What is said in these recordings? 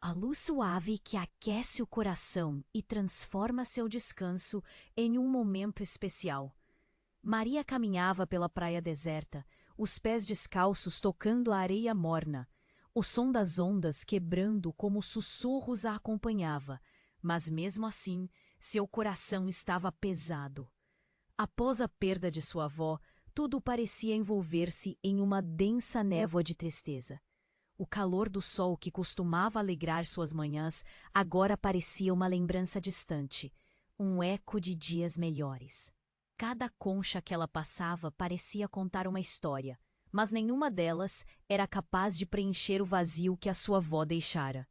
a luz suave que aquece o coração e transforma seu descanso em um momento especial. Maria caminhava pela praia deserta, os pés descalços tocando a areia morna. O som das ondas quebrando como sussurros a acompanhava, mas mesmo assim, seu coração estava pesado. Após a perda de sua avó, tudo parecia envolver-se em uma densa névoa de tristeza. O calor do sol que costumava alegrar suas manhãs agora parecia uma lembrança distante, um eco de dias melhores. Cada concha que ela passava parecia contar uma história, mas nenhuma delas era capaz de preencher o vazio que a sua avó deixara.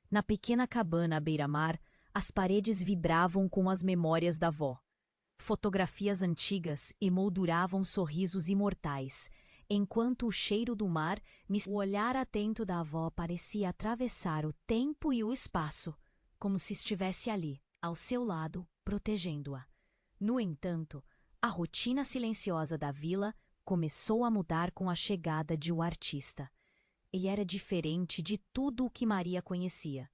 Na pequena cabana à beira-mar, as paredes vibravam com as memórias da avó. Fotografias antigas emolduravam sorrisos imortais, enquanto o cheiro do mar, o olhar atento da avó parecia atravessar o tempo e o espaço, como se estivesse ali, ao seu lado, protegendo-a. No entanto, a rotina silenciosa da vila começou a mudar com a chegada de um artista. Ele era diferente de tudo o que Maria conhecia.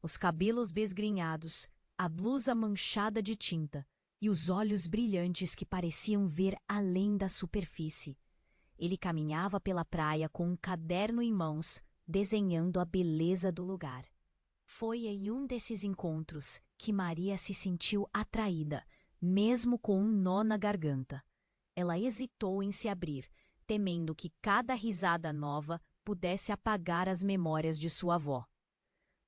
Os cabelos besgrenhados, a blusa manchada de tinta e os olhos brilhantes que pareciam ver além da superfície. Ele caminhava pela praia com um caderno em mãos, desenhando a beleza do lugar. Foi em um desses encontros que Maria se sentiu atraída, mesmo com um nó na garganta. Ela hesitou em se abrir, temendo que cada risada nova pudesse apagar as memórias de sua avó.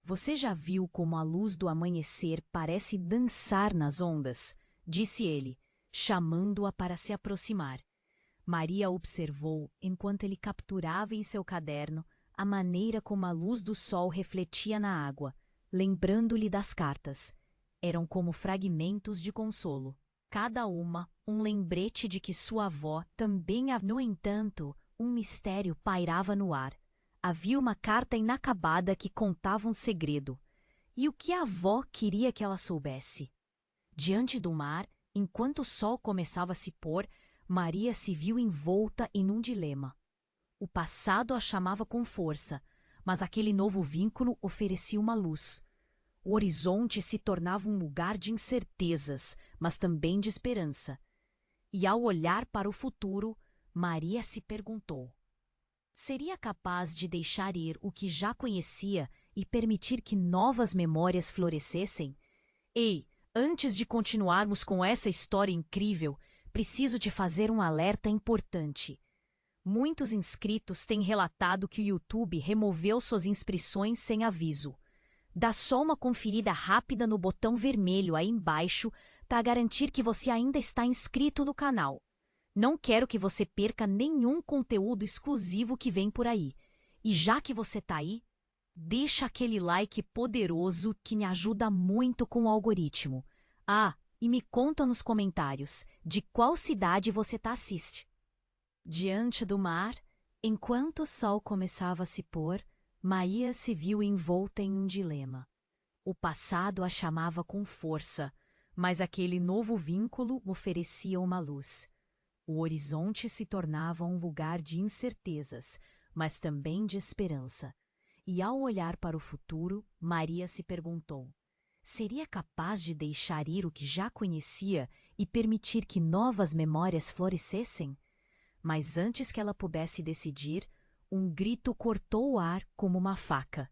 Você já viu como a luz do amanhecer parece dançar nas ondas? Disse ele, chamando-a para se aproximar. Maria observou, enquanto ele capturava em seu caderno, a maneira como a luz do sol refletia na água, lembrando-lhe das cartas. Eram como fragmentos de consolo. Cada uma, um lembrete de que sua avó também havia. No entanto, um mistério pairava no ar. Havia uma carta inacabada que contava um segredo. E o que a avó queria que ela soubesse? Diante do mar, enquanto o sol começava a se pôr, Maria se viu envolta em um dilema. O passado a chamava com força, mas aquele novo vínculo oferecia uma luz. O horizonte se tornava um lugar de incertezas, mas também de esperança. E ao olhar para o futuro, Maria se perguntou: seria capaz de deixar ir o que já conhecia e permitir que novas memórias florescessem? Ei, antes de continuarmos com essa história incrível, preciso te fazer um alerta importante. Muitos inscritos têm relatado que o YouTube removeu suas inscrições sem aviso. Dá só uma conferida rápida no botão vermelho aí embaixo para garantir que você ainda está inscrito no canal. Não quero que você perca nenhum conteúdo exclusivo que vem por aí. E já que você está aí, deixa aquele like poderoso que me ajuda muito com o algoritmo. Ah, e me conta nos comentários de qual cidade você assiste. Diante do mar, enquanto o sol começava a se pôr, Maria se viu envolta em um dilema. O passado a chamava com força, mas aquele novo vínculo oferecia uma luz. O horizonte se tornava um lugar de incertezas, mas também de esperança. E ao olhar para o futuro, Maria se perguntou: seria capaz de deixar ir o que já conhecia e permitir que novas memórias florescessem? Mas antes que ela pudesse decidir, um grito cortou o ar como uma faca.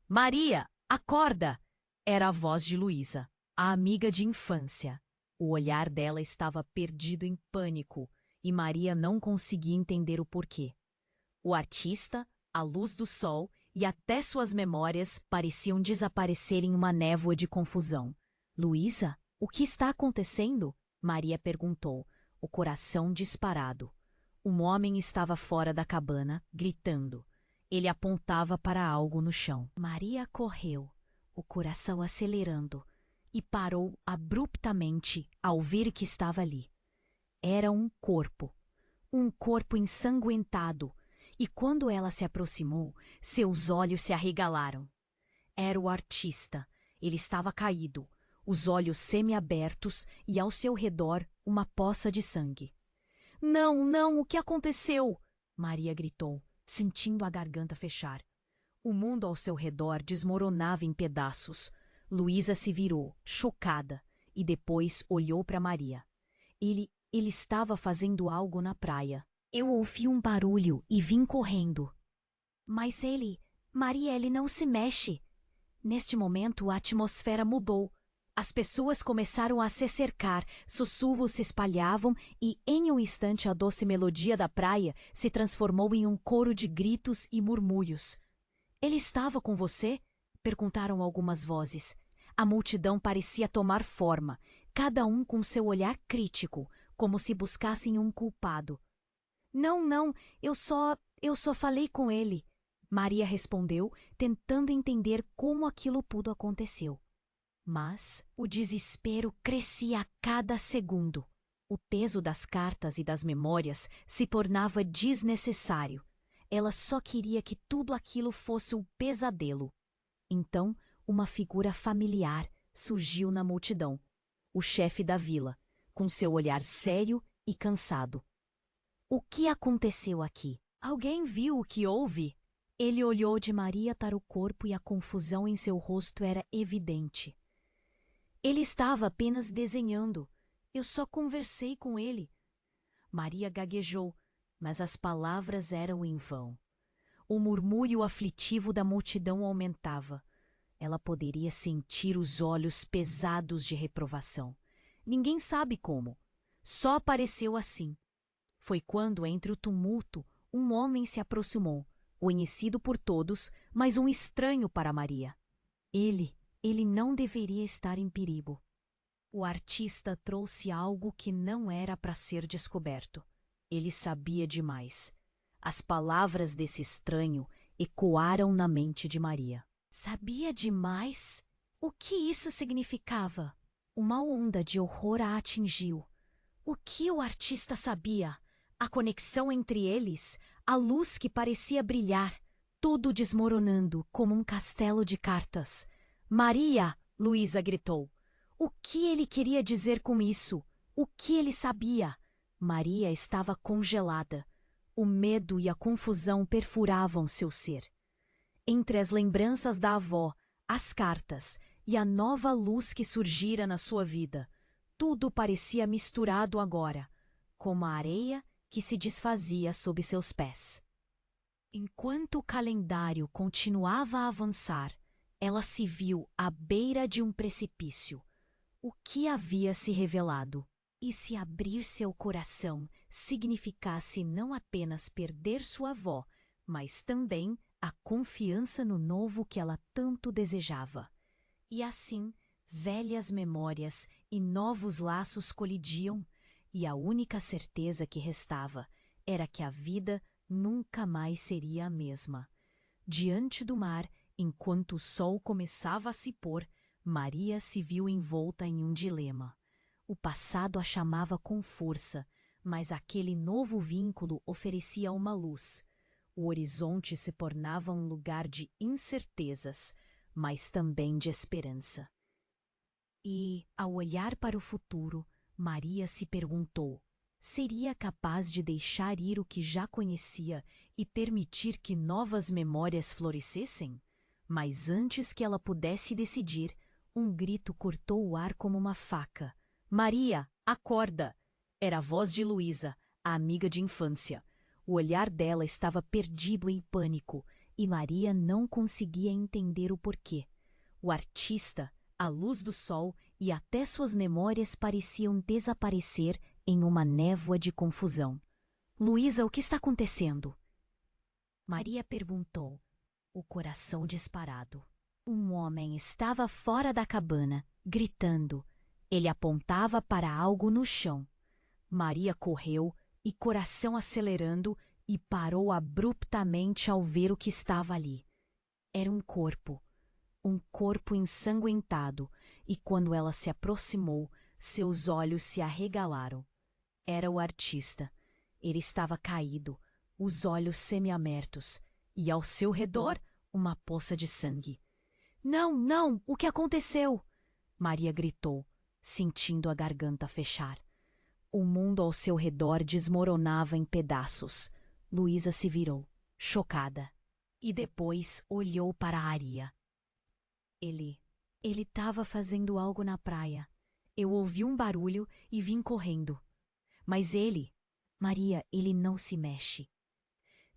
Maria, acorda! Era a voz de Luísa, a amiga de infância. O olhar dela estava perdido em pânico e Maria não conseguia entender o porquê. O artista, a luz do sol e até suas memórias pareciam desaparecer em uma névoa de confusão. Luísa, o que está acontecendo? Maria perguntou, o coração disparado. Um homem estava fora da cabana, gritando. Ele apontava para algo no chão. Maria correu, o coração acelerando, e parou abruptamente ao ver que estava ali. Era um corpo ensanguentado, e quando ela se aproximou, seus olhos se arregalaram. Era o artista. Ele estava caído, os olhos semiabertos e ao seu redor uma poça de sangue. Não, não, o que aconteceu? Maria gritou, sentindo a garganta fechar. O mundo ao seu redor desmoronava em pedaços. Luísa se virou, chocada, e depois olhou para Maria. Ele estava fazendo algo na praia. Eu ouvi um barulho e vim correndo. Mas Maria, ele não se mexe. Neste momento, a atmosfera mudou. As pessoas começaram a se cercar, sussurros se espalhavam e, em um instante, a doce melodia da praia se transformou em um coro de gritos e murmúrios. Ele estava com você? Perguntaram algumas vozes. A multidão parecia tomar forma, cada um com seu olhar crítico, como se buscassem um culpado. Não, eu só falei com ele. Maria respondeu, tentando entender como aquilo tudo aconteceu. Mas o desespero crescia a cada segundo. O peso das cartas e das memórias se tornava desnecessário. Ela só queria que tudo aquilo fosse um pesadelo. Então, uma figura familiar surgiu na multidão. O chefe da vila, com seu olhar sério e cansado. O que aconteceu aqui? Alguém viu o que houve? Ele olhou de Maria para o corpo e a confusão em seu rosto era evidente. Ele estava apenas desenhando. Eu só conversei com ele. Maria gaguejou, mas as palavras eram em vão. O murmúrio aflitivo da multidão aumentava. Ela poderia sentir os olhos pesados de reprovação. Ninguém sabe como. Só apareceu assim. Foi quando, entre o tumulto, um homem se aproximou, conhecido por todos, mas um estranho para Maria. Ele não deveria estar em perigo. O artista trouxe algo que não era para ser descoberto. Ele sabia demais. As palavras desse estranho ecoaram na mente de Maria. Sabia demais? O que isso significava? Uma onda de horror a atingiu. O que o artista sabia? A conexão entre eles, a luz que parecia brilhar, tudo desmoronando como um castelo de cartas. Maria! Luísa gritou. O que ele queria dizer com isso? O que ele sabia? Maria estava congelada. O medo e a confusão perfuravam seu ser. Entre as lembranças da avó, as cartas e a nova luz que surgira na sua vida, tudo parecia misturado agora, como a areia que se desfazia sob seus pés. Enquanto o calendário continuava a avançar, ela se viu à beira de um precipício. O que havia se revelado? E se abrir seu coração significasse não apenas perder sua avó, mas também a confiança no novo que ela tanto desejava. E assim, velhas memórias e novos laços colidiam, e a única certeza que restava era que a vida nunca mais seria a mesma. Diante do mar, enquanto o sol começava a se pôr, Maria se viu envolta em um dilema. O passado a chamava com força, mas aquele novo vínculo oferecia uma luz. O horizonte se tornava um lugar de incertezas, mas também de esperança. E, ao olhar para o futuro, Maria se perguntou: seria capaz de deixar ir o que já conhecia e permitir que novas memórias florescessem? Mas antes que ela pudesse decidir, um grito cortou o ar como uma faca. Maria, acorda! Era a voz de Luísa, a amiga de infância. O olhar dela estava perdido em pânico, e Maria não conseguia entender o porquê. O artista, a luz do sol e até suas memórias pareciam desaparecer em uma névoa de confusão. Luísa, o que está acontecendo? Maria perguntou, o coração disparado. Um homem estava fora da cabana, gritando. Ele apontava para algo no chão. Maria correu, e coração acelerando, e parou abruptamente ao ver o que estava ali. Era um corpo ensanguentado, e quando ela se aproximou, seus olhos se arregalaram. Era o artista. Ele estava caído, os olhos semiabertos, e ao seu redor uma poça de sangue. Não! O que aconteceu? Maria gritou, sentindo a garganta fechar. O mundo ao seu redor desmoronava em pedaços. Luísa se virou, chocada. e depois olhou para a areia. Ele estava fazendo algo na praia. Eu ouvi um barulho e vim correndo. Mas Maria, ele não se mexe.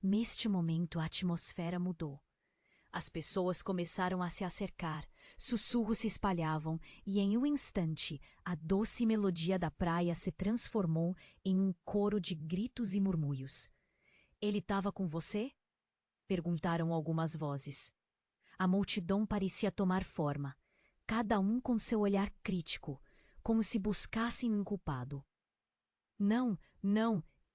Neste momento a atmosfera mudou. As pessoas começaram a se acercar, sussurros se espalhavam e em um instante a doce melodia da praia se transformou em um coro de gritos e murmúrios. Ele estava com você? Perguntaram algumas vozes. A multidão parecia tomar forma, cada um com seu olhar crítico, como se buscassem um culpado. Não,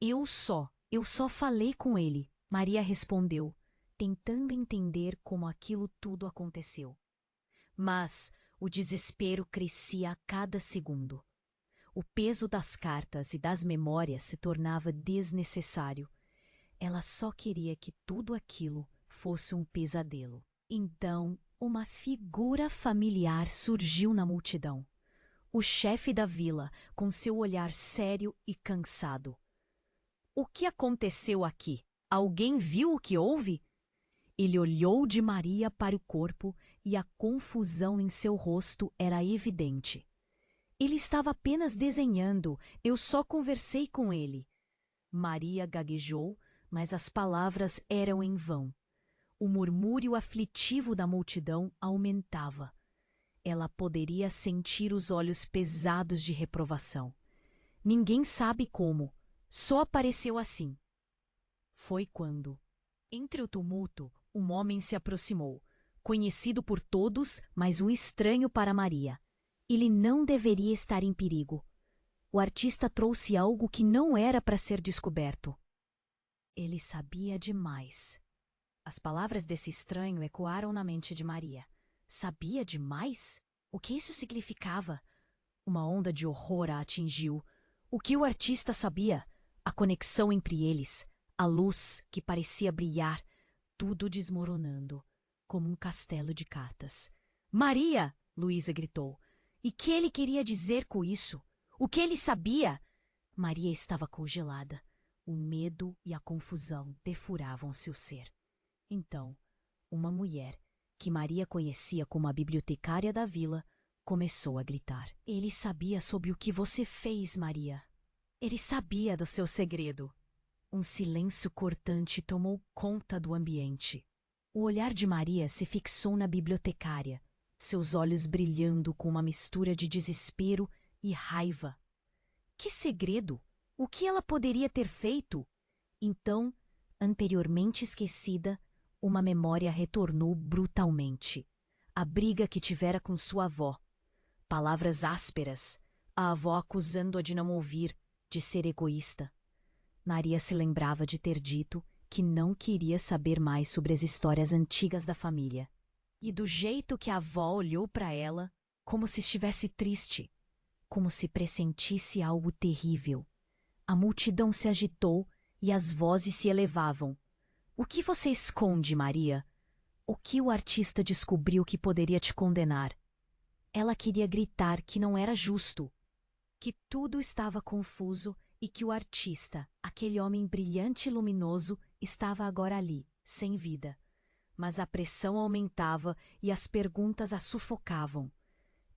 eu só falei com ele, Maria respondeu, tentando entender como aquilo tudo aconteceu. Mas o desespero crescia a cada segundo. O peso das cartas e das memórias se tornava desnecessário. Ela só queria que tudo aquilo fosse um pesadelo. Então, uma figura familiar surgiu na multidão. O chefe da vila, com seu olhar sério e cansado. O que aconteceu aqui? Alguém viu o que houve? Ele olhou de Maria para o corpo e a confusão em seu rosto era evidente. Ele estava apenas desenhando, eu só conversei com ele. Maria gaguejou, mas as palavras eram em vão. O murmúrio aflitivo da multidão aumentava. Ela poderia sentir os olhos pesados de reprovação. Ninguém sabe como, só apareceu assim. Foi quando, entre o tumulto, um homem se aproximou, conhecido por todos, mas um estranho para Maria. Ele não deveria estar em perigo. O artista trouxe algo que não era para ser descoberto. Ele sabia demais. As palavras desse estranho ecoaram na mente de Maria. Sabia demais? O que isso significava? Uma onda de horror a atingiu. O que o artista sabia? A conexão entre eles, a luz que parecia brilhar, tudo desmoronando, como um castelo de cartas. Maria! Luísa gritou. E que ele queria dizer com isso? O que ele sabia? Maria estava congelada. O medo e a confusão defuravam seu ser. Então, uma mulher, que Maria conhecia como a bibliotecária da vila, começou a gritar. Ele sabia sobre o que você fez, Maria. Ele sabia do seu segredo. Um silêncio cortante tomou conta do ambiente. O olhar de Maria se fixou na bibliotecária, seus olhos brilhando com uma mistura de desespero e raiva. Que segredo? O que ela poderia ter feito? Então, anteriormente esquecida, uma memória retornou brutalmente. A briga que tivera com sua avó. Palavras ásperas, a avó acusando-a de não ouvir, de ser egoísta. Maria se lembrava de ter dito que não queria saber mais sobre as histórias antigas da família. E do jeito que a avó olhou para ela, como se estivesse triste, como se pressentisse algo terrível. A multidão se agitou e as vozes se elevavam. O que você esconde, Maria? O que o artista descobriu que poderia te condenar? Ela queria gritar que não era justo, que tudo estava confuso e que o artista, aquele homem brilhante e luminoso, estava agora ali, sem vida. Mas a pressão aumentava e as perguntas a sufocavam.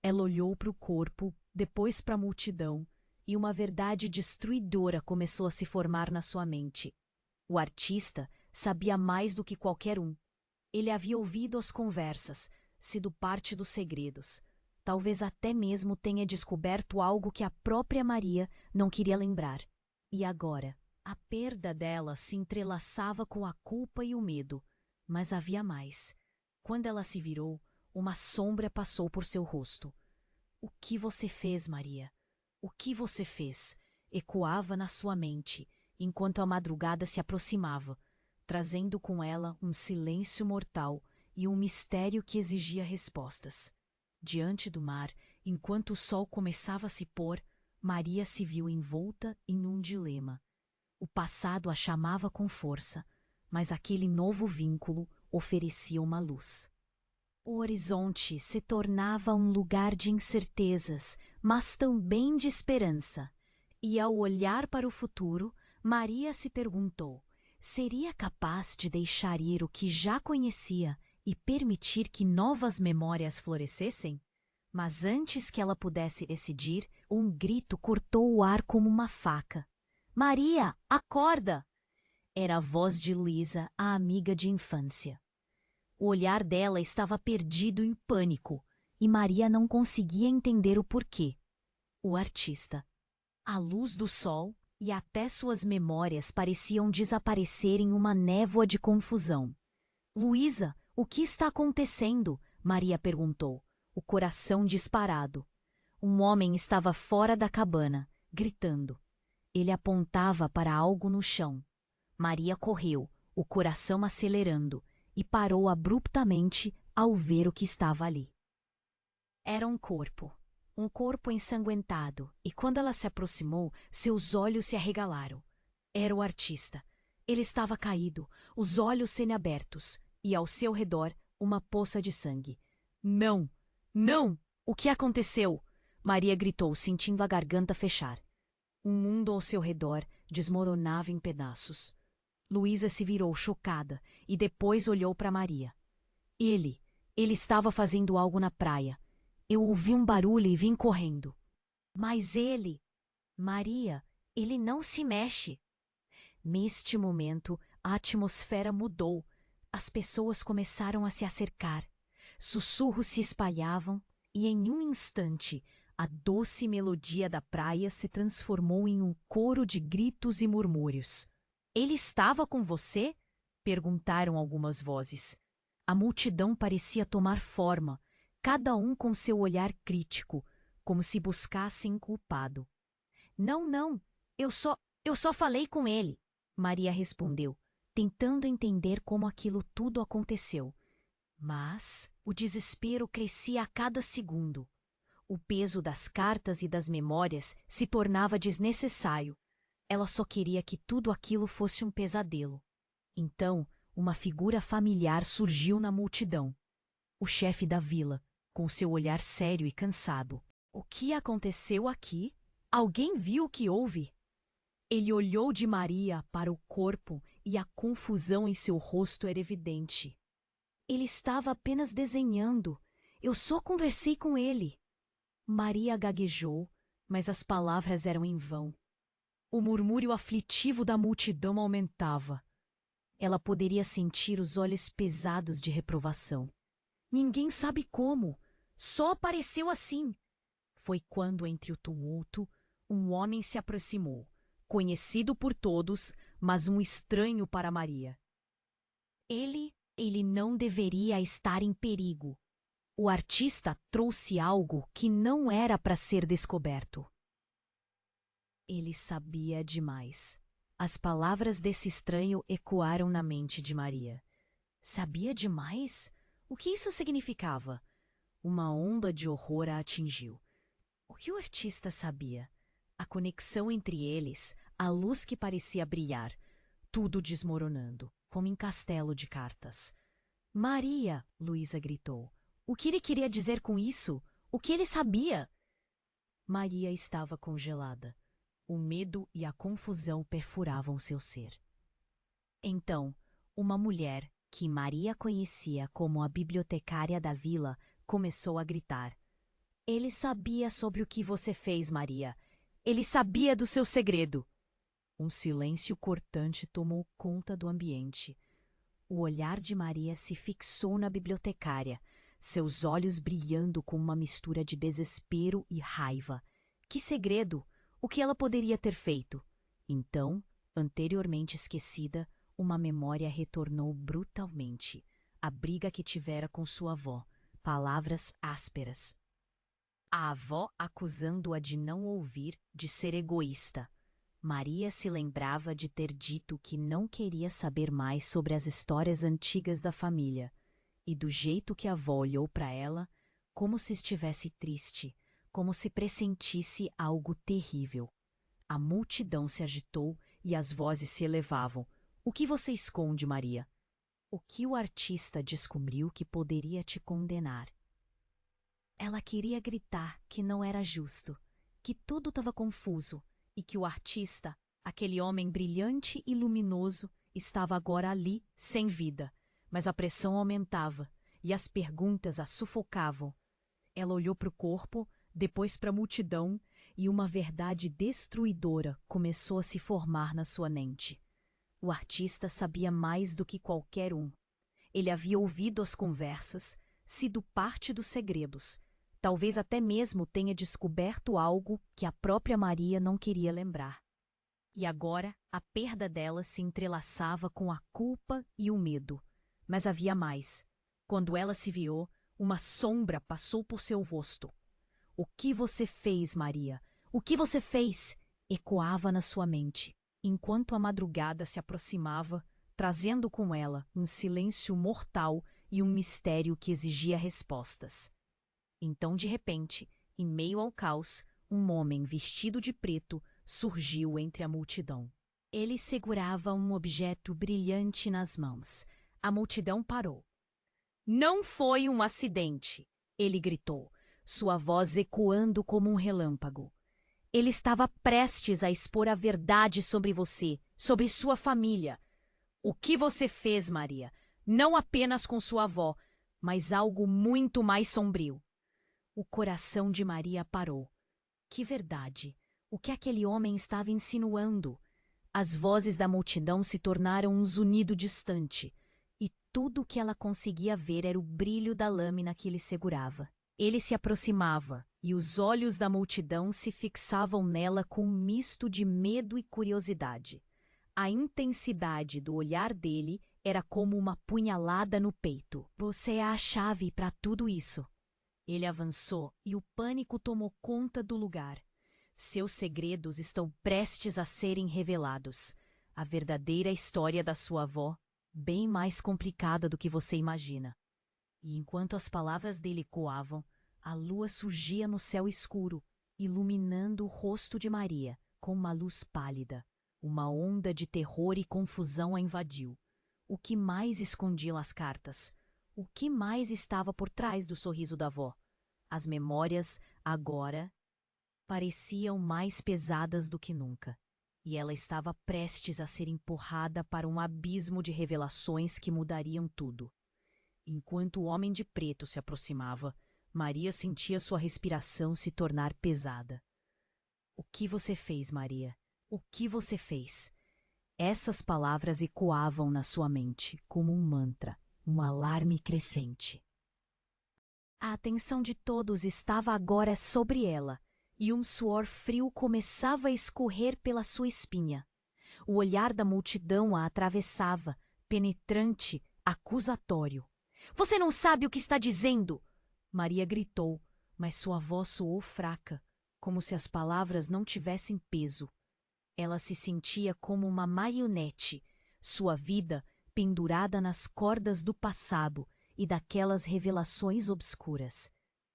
Ela olhou para o corpo, depois para a multidão, e uma verdade destruidora começou a se formar na sua mente. O artista sabia mais do que qualquer um. Ele havia ouvido as conversas, sido parte dos segredos. Talvez até mesmo tenha descoberto algo que a própria Maria não queria lembrar. E agora, a perda dela se entrelaçava com a culpa e o medo. Mas havia mais. Quando ela se virou, uma sombra passou por seu rosto. O que você fez, Maria? O que você fez? Ecoava na sua mente, enquanto a madrugada se aproximava, trazendo com ela um silêncio mortal e um mistério que exigia respostas. Diante do mar, enquanto o sol começava a se pôr, Maria se viu envolta em um dilema. O passado a chamava com força, mas aquele novo vínculo oferecia uma luz. O horizonte se tornava um lugar de incertezas, mas também de esperança. E ao olhar para o futuro, Maria se perguntou: seria capaz de deixar ir o que já conhecia e permitir que novas memórias florescessem? Mas antes que ela pudesse decidir, um grito cortou o ar como uma faca. Maria, acorda! Era a voz de Luísa, a amiga de infância. O olhar dela estava perdido em pânico, e Maria não conseguia entender o porquê. O artista. A luz do sol e até suas memórias pareciam desaparecer em uma névoa de confusão. Luísa, o que está acontecendo? Maria perguntou, o coração disparado. Um homem estava fora da cabana, gritando. Ele apontava para algo no chão. Maria correu, o coração acelerando, e parou abruptamente ao ver o que estava ali. Era um corpo ensanguentado, e quando ela se aproximou, seus olhos se arregalaram. Era o artista. Ele estava caído, os olhos semiabertos, e ao seu redor uma poça de sangue. Não! Não! O que aconteceu? Maria gritou, sentindo a garganta fechar. O mundo ao seu redor desmoronava em pedaços. Luísa se virou chocada e depois olhou para Maria. Ele estava fazendo algo na praia. Eu ouvi um barulho e vim correndo. Mas ele... Maria, ele não se mexe. Neste momento, a atmosfera mudou. As pessoas começaram a se acercar. Sussurros se espalhavam e, em um instante, a doce melodia da praia se transformou em um coro de gritos e murmúrios. Ele estava com você? Perguntaram algumas vozes. A multidão parecia tomar forma, cada um com seu olhar crítico, como se buscassem um culpado. Não, não, eu só falei com ele, Maria respondeu, tentando entender como aquilo tudo aconteceu. Mas o desespero crescia a cada segundo. O peso das cartas e das memórias se tornava desnecessário. Ela só queria que tudo aquilo fosse um pesadelo. Então, uma figura familiar surgiu na multidão. O chefe da vila, com seu olhar sério e cansado. O que aconteceu aqui? Alguém viu o que houve? Ele olhou de Maria para o corpo e a confusão em seu rosto era evidente. Ele estava apenas desenhando. Eu só conversei com ele. Maria gaguejou, mas as palavras eram em vão. O murmúrio aflitivo da multidão aumentava. Ela poderia sentir os olhos pesados de reprovação. Ninguém sabe como. Só apareceu assim. Foi quando, entre o tumulto, um homem se aproximou, conhecido por todos, mas um estranho para Maria. Ele não deveria estar em perigo. O artista trouxe algo que não era para ser descoberto. Ele sabia demais. As palavras desse estranho ecoaram na mente de Maria. Sabia demais? O que isso significava? Uma onda de horror a atingiu. O que o artista sabia? A conexão entre eles, a luz que parecia brilhar, tudo desmoronando, como em castelo de cartas. Maria! Luísa gritou. O que ele queria dizer com isso? O que ele sabia? Maria estava congelada. O medo e a confusão perfuravam seu ser. Então, uma mulher, que Maria conhecia como a bibliotecária da vila, começou a gritar. Ele sabia sobre o que você fez, Maria. Ele sabia do seu segredo. Um silêncio cortante tomou conta do ambiente. O olhar de Maria se fixou na bibliotecária, seus olhos brilhando com uma mistura de desespero e raiva. Que segredo! O que ela poderia ter feito? Então, anteriormente esquecida, uma memória retornou brutalmente. A briga que tivera com sua avó. Palavras ásperas. A avó acusando-a de não ouvir, de ser egoísta. Maria se lembrava de ter dito que não queria saber mais sobre as histórias antigas da família, e do jeito que a avó olhou para ela, como se estivesse triste, como se pressentisse algo terrível. A multidão se agitou e as vozes se elevavam. O que você esconde, Maria? O que o artista descobriu que poderia te condenar? Ela queria gritar que não era justo, que tudo estava confuso e que o artista, aquele homem brilhante e luminoso, estava agora ali, sem vida, mas a pressão aumentava e as perguntas a sufocavam. Ela olhou para o corpo, depois para a multidão, e uma verdade destruidora começou a se formar na sua mente. O artista sabia mais do que qualquer um. Ele havia ouvido as conversas, sido parte dos segredos. Talvez até mesmo tenha descoberto algo que a própria Maria não queria lembrar. E agora a perda dela se entrelaçava com a culpa e o medo. Mas havia mais. Quando ela se virou, uma sombra passou por seu rosto. "O que você fez, Maria? O que você fez?" ecoava na sua mente, enquanto a madrugada se aproximava, trazendo com ela um silêncio mortal e um mistério que exigia respostas. Então, de repente, em meio ao caos, um homem vestido de preto surgiu entre a multidão. Ele segurava um objeto brilhante nas mãos. A multidão parou. "Não foi um acidente!" ele gritou, sua voz ecoando como um relâmpago. "Ele estava prestes a expor a verdade sobre você, sobre sua família. O que você fez, Maria? Não apenas com sua avó, mas algo muito mais sombrio." O coração de Maria parou. Que verdade! O que aquele homem estava insinuando? As vozes da multidão se tornaram um zunido distante, e tudo o que ela conseguia ver era o brilho da lâmina que ele segurava. Ele se aproximava, e os olhos da multidão se fixavam nela com um misto de medo e curiosidade. A intensidade do olhar dele era como uma punhalada no peito. "Você é a chave para tudo isso." Ele avançou e o pânico tomou conta do lugar. Seus segredos estão prestes a serem revelados. A verdadeira história da sua avó, bem mais complicada do que você imagina. E enquanto as palavras dele ecoavam, a lua surgia no céu escuro, iluminando o rosto de Maria com uma luz pálida. Uma onda de terror e confusão a invadiu. O que mais escondiam as cartas? O que mais estava por trás do sorriso da avó? As memórias, agora, pareciam mais pesadas do que nunca. E ela estava prestes a ser empurrada para um abismo de revelações que mudariam tudo. Enquanto o homem de preto se aproximava, Maria sentia sua respiração se tornar pesada. "O que você fez, Maria? O que você fez?" Essas palavras ecoavam na sua mente como um mantra, um alarme crescente. A atenção de todos estava agora sobre ela, e um suor frio começava a escorrer pela sua espinha. O olhar da multidão a atravessava, penetrante, acusatório. "Você não sabe o que está dizendo!" Maria gritou, mas sua voz soou fraca, como se as palavras não tivessem peso. Ela se sentia como uma marionete, sua vida pendurada nas cordas do passado e daquelas revelações obscuras.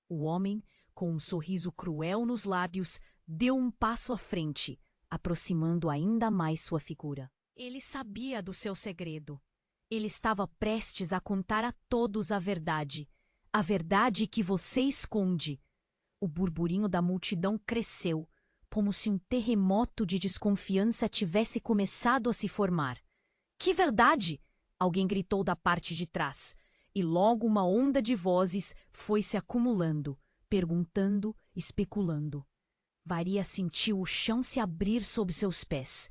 O homem, com um sorriso cruel nos lábios, deu um passo à frente, aproximando ainda mais sua figura. Ele sabia do seu segredo. Ele estava prestes a contar a todos a verdade que você esconde. O burburinho da multidão cresceu, como se um terremoto de desconfiança tivesse começado a se formar. "Que verdade?" alguém gritou da parte de trás, e logo uma onda de vozes foi se acumulando, perguntando, especulando. Maria sentiu o chão se abrir sob seus pés.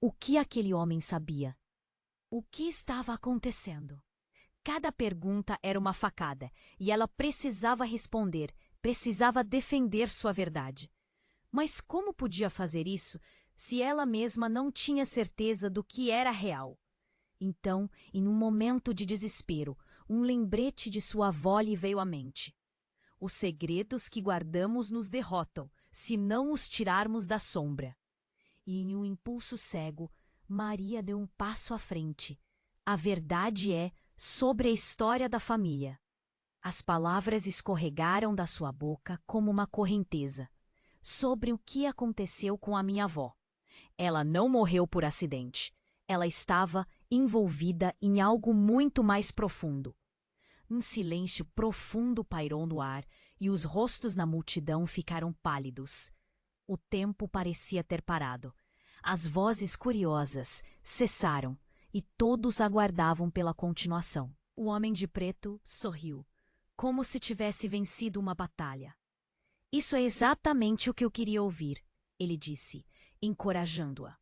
O que aquele homem sabia? O que estava acontecendo? Cada pergunta era uma facada, e ela precisava responder, precisava defender sua verdade. Mas como podia fazer isso se ela mesma não tinha certeza do que era real? Então, em um momento de desespero, um lembrete de sua avó lhe veio à mente. "Os segredos que guardamos nos derrotam, se não os tirarmos da sombra." E em um impulso cego, Maria deu um passo à frente. "A verdade é sobre a história da família." As palavras escorregaram da sua boca como uma correnteza. "Sobre o que aconteceu com a minha avó. Ela não morreu por acidente. Ela estava envolvida em algo muito mais profundo." Um silêncio profundo pairou no ar e os rostos na multidão ficaram pálidos. O tempo parecia ter parado. As vozes curiosas cessaram e todos aguardavam pela continuação. O homem de preto sorriu, como se tivesse vencido uma batalha. Isso é exatamente o que eu queria ouvir, ele disse, encorajando-a.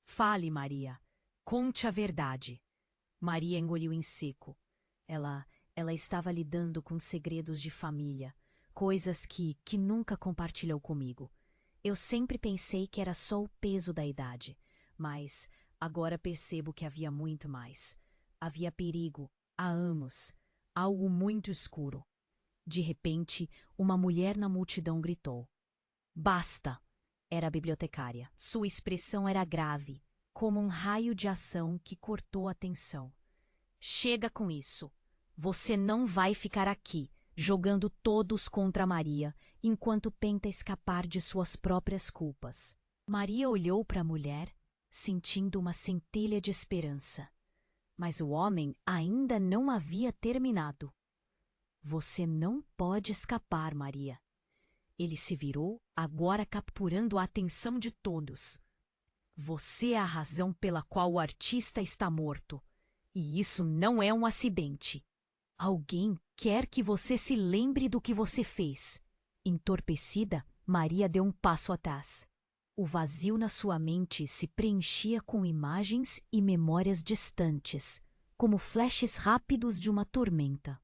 Fale, Maria. Conte a verdade. Maria engoliu em seco. Ela estava lidando com segredos de família, coisas que nunca compartilhou comigo. Eu sempre pensei que era só o peso da idade, mas agora percebo que havia muito mais. Havia perigo, há anos, algo muito escuro. De repente, uma mulher na multidão gritou. Basta! Era a bibliotecária. Sua expressão era grave, como um raio de ação que cortou a tensão. Chega com isso. Você não vai ficar aqui, jogando todos contra Maria, enquanto tenta escapar de suas próprias culpas. Maria olhou para a mulher, sentindo uma centelha de esperança. Mas o homem ainda não havia terminado. Você não pode escapar, Maria. Ele se virou, agora capturando a atenção de todos. Você é a razão pela qual o artista está morto. E isso não é um acidente. Alguém quer que você se lembre do que você fez. Entorpecida, Maria deu um passo atrás. O vazio na sua mente se preenchia com imagens e memórias distantes, como flashes rápidos de uma tormenta.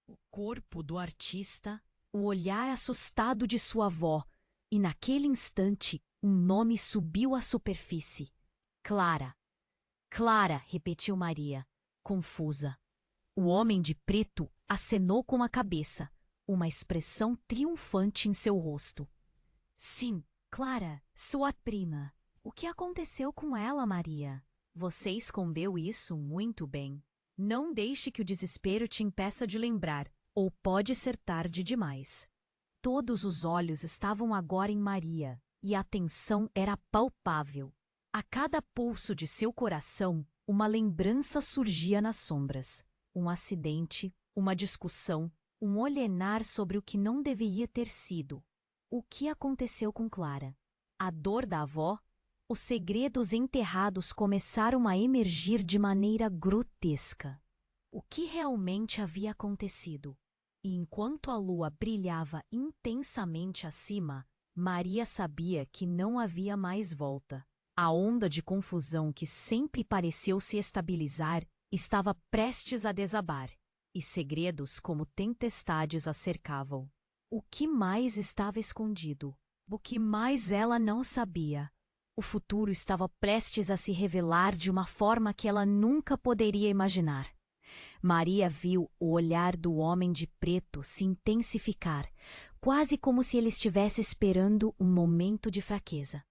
O corpo do artista, o olhar assustado de sua avó, e naquele instante um nome subiu à superfície. Clara. Clara, repetiu Maria, confusa. O homem de preto acenou com a cabeça, uma expressão triunfante em seu rosto. Sim, Clara, sua prima. O que aconteceu com ela, Maria? Você escondeu isso muito bem. Não deixe que o desespero te impeça de lembrar, ou pode ser tarde demais. Todos os olhos estavam agora em Maria, e a tensão era palpável. A cada pulso de seu coração, uma lembrança surgia nas sombras. Um acidente, uma discussão, um olhar sobre o que não deveria ter sido. O que aconteceu com Clara? A dor da avó? Os segredos enterrados começaram a emergir de maneira grotesca. O que realmente havia acontecido? E enquanto a lua brilhava intensamente acima, Maria sabia que não havia mais volta. A onda de confusão que sempre pareceu se estabilizar estava prestes a desabar, e segredos como tempestades a cercavam. O que mais estava escondido? O que mais ela não sabia? O futuro estava prestes a se revelar de uma forma que ela nunca poderia imaginar. Maria viu o olhar do homem de preto se intensificar, quase como se ele estivesse esperando um momento de fraqueza.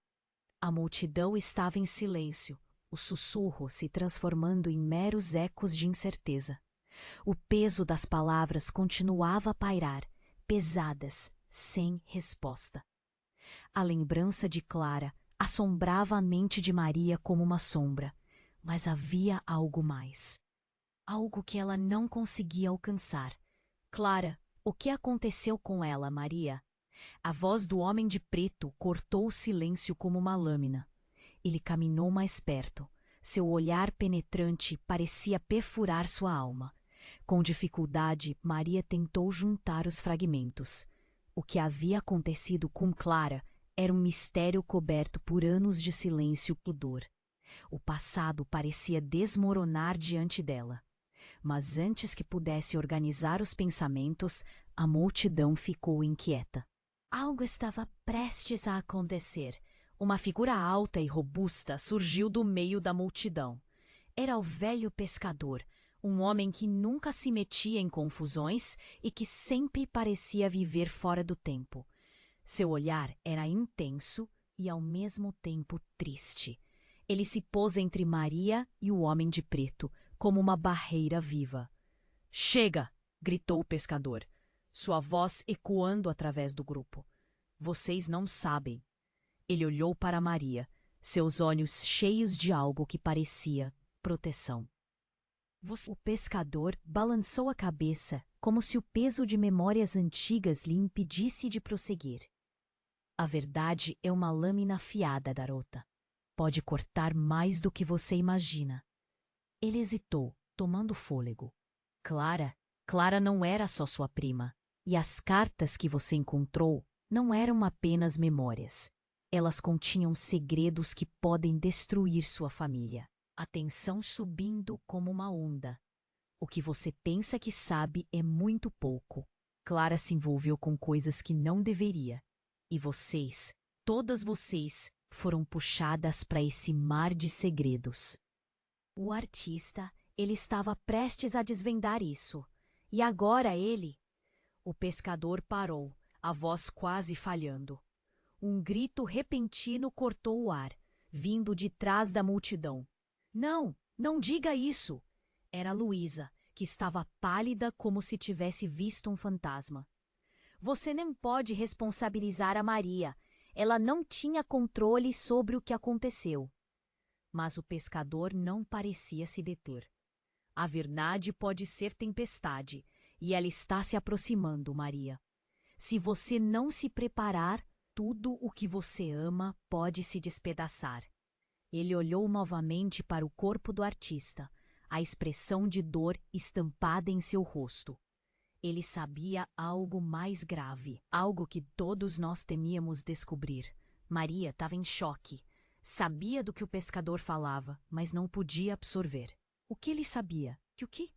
A multidão estava em silêncio, o sussurro se transformando em meros ecos de incerteza. O peso das palavras continuava a pairar, pesadas, sem resposta. A lembrança de Clara assombrava a mente de Maria como uma sombra, mas havia algo mais. Algo que ela não conseguia alcançar. Clara, o que aconteceu com ela, Maria? A voz do homem de preto cortou o silêncio como uma lâmina. Ele caminhou mais perto. Seu olhar penetrante parecia perfurar sua alma. Com dificuldade, Maria tentou juntar os fragmentos. O que havia acontecido com Clara era um mistério coberto por anos de silêncio e dor. O passado parecia desmoronar diante dela. Mas antes que pudesse organizar os pensamentos, a multidão ficou inquieta. Algo estava prestes a acontecer. Uma figura alta e robusta surgiu do meio da multidão. Era o velho pescador, um homem que nunca se metia em confusões e que sempre parecia viver fora do tempo. Seu olhar era intenso e ao mesmo tempo triste. Ele se pôs entre Maria e o homem de preto, como uma barreira viva. Chega! Gritou o pescador, sua voz ecoando através do grupo. Vocês não sabem. Ele olhou para Maria, seus olhos cheios de algo que parecia proteção. O pescador balançou a cabeça, como se o peso de memórias antigas lhe impedisse de prosseguir. A verdade é uma lâmina afiada, garota. Pode cortar mais do que você imagina. Ele hesitou, tomando fôlego. Clara não era só sua prima. E as cartas que você encontrou não eram apenas memórias. Elas continham segredos que podem destruir sua família. A tensão subindo como uma onda. O que você pensa que sabe é muito pouco. Clara se envolveu com coisas que não deveria. E vocês, todas vocês, foram puxadas para esse mar de segredos. O artista, ele estava prestes a desvendar isso. E agora ele... O pescador parou, a voz quase falhando. Um grito repentino cortou o ar, vindo de trás da multidão. Não, não diga isso! Era Luísa, que estava pálida como se tivesse visto um fantasma. Você não pode responsabilizar a Maria. Ela não tinha controle sobre o que aconteceu. Mas o pescador não parecia se deter. A verdade pode ser tempestade, e ela está se aproximando, Maria. Se você não se preparar, tudo o que você ama pode se despedaçar. Ele olhou novamente para o corpo do artista, a expressão de dor estampada em seu rosto. Ele sabia algo mais grave, algo que todos nós temíamos descobrir. Maria estava em choque. Sabia do que o pescador falava, mas não podia absorver. O que ele sabia? Que o quê?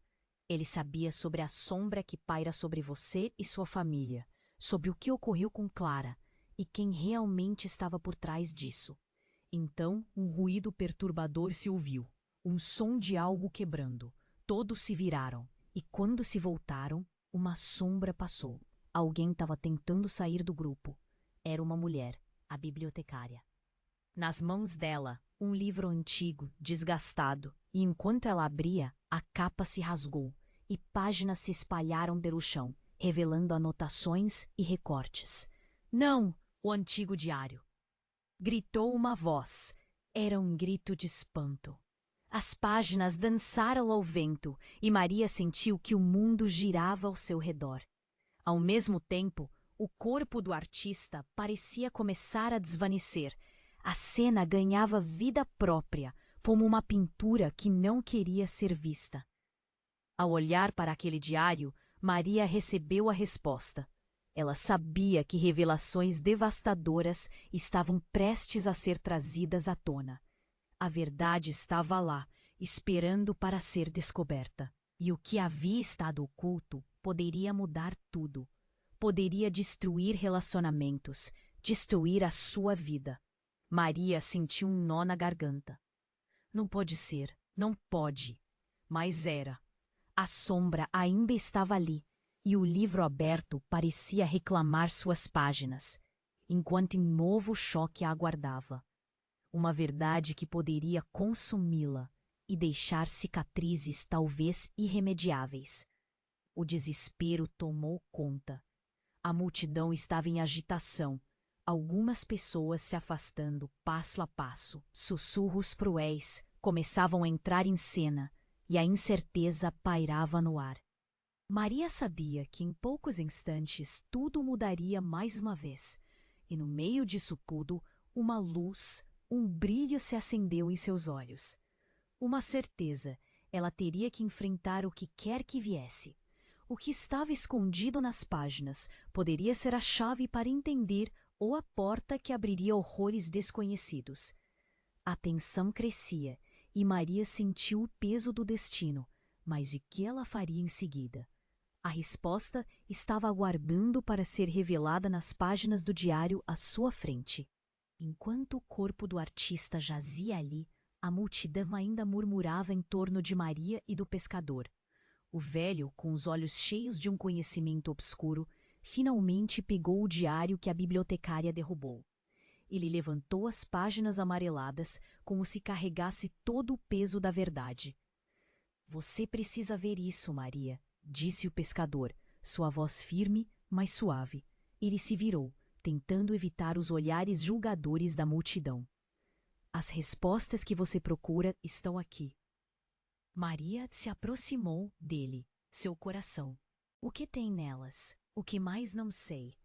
Ele sabia sobre a sombra que paira sobre você e sua família, sobre o que ocorreu com Clara e quem realmente estava por trás disso. Então, um ruído perturbador se ouviu, um som de algo quebrando. Todos se viraram, e quando se voltaram, uma sombra passou. Alguém estava tentando sair do grupo. Era uma mulher, a bibliotecária. Nas mãos dela, um livro antigo, desgastado, e enquanto ela abria, a capa se rasgou e páginas se espalharam pelo chão, revelando anotações e recortes. Não! O antigo diário! Gritou uma voz. Era um grito de espanto. As páginas dançaram ao vento e Maria sentiu que o mundo girava ao seu redor. Ao mesmo tempo, o corpo do artista parecia começar a desvanecer. A cena ganhava vida própria, como uma pintura que não queria ser vista. Ao olhar para aquele diário, Maria recebeu a resposta. Ela sabia que revelações devastadoras estavam prestes a ser trazidas à tona. A verdade estava lá, esperando para ser descoberta. E o que havia estado oculto poderia mudar tudo. Poderia destruir relacionamentos, destruir a sua vida. Maria sentiu um nó na garganta. Não pode ser, não pode. Mas era. A sombra ainda estava ali, e o livro aberto parecia reclamar suas páginas, enquanto um novo choque a aguardava. Uma verdade que poderia consumi-la e deixar cicatrizes talvez irremediáveis. O desespero tomou conta. A multidão estava em agitação, algumas pessoas se afastando passo a passo. Sussurros cruéis começavam a entrar em cena e a incerteza pairava no ar. Maria sabia que em poucos instantes tudo mudaria mais uma vez, e no meio disso tudo, uma luz, um brilho se acendeu em seus olhos. Uma certeza, ela teria que enfrentar o que quer que viesse. O que estava escondido nas páginas poderia ser a chave para entender ou a porta que abriria horrores desconhecidos. A tensão crescia e Maria sentiu o peso do destino, mas o que ela faria em seguida? A resposta estava aguardando para ser revelada nas páginas do diário à sua frente. Enquanto o corpo do artista jazia ali, a multidão ainda murmurava em torno de Maria e do pescador. O velho, com os olhos cheios de um conhecimento obscuro, finalmente pegou o diário que a bibliotecária derrubou. Ele levantou as páginas amareladas como se carregasse todo o peso da verdade. Você precisa ver isso, Maria, disse o pescador, sua voz firme, mas suave. Ele se virou, tentando evitar os olhares julgadores da multidão. As respostas que você procura estão aqui. Maria se aproximou dele, seu coração. O que tem nelas? O que mais não sei?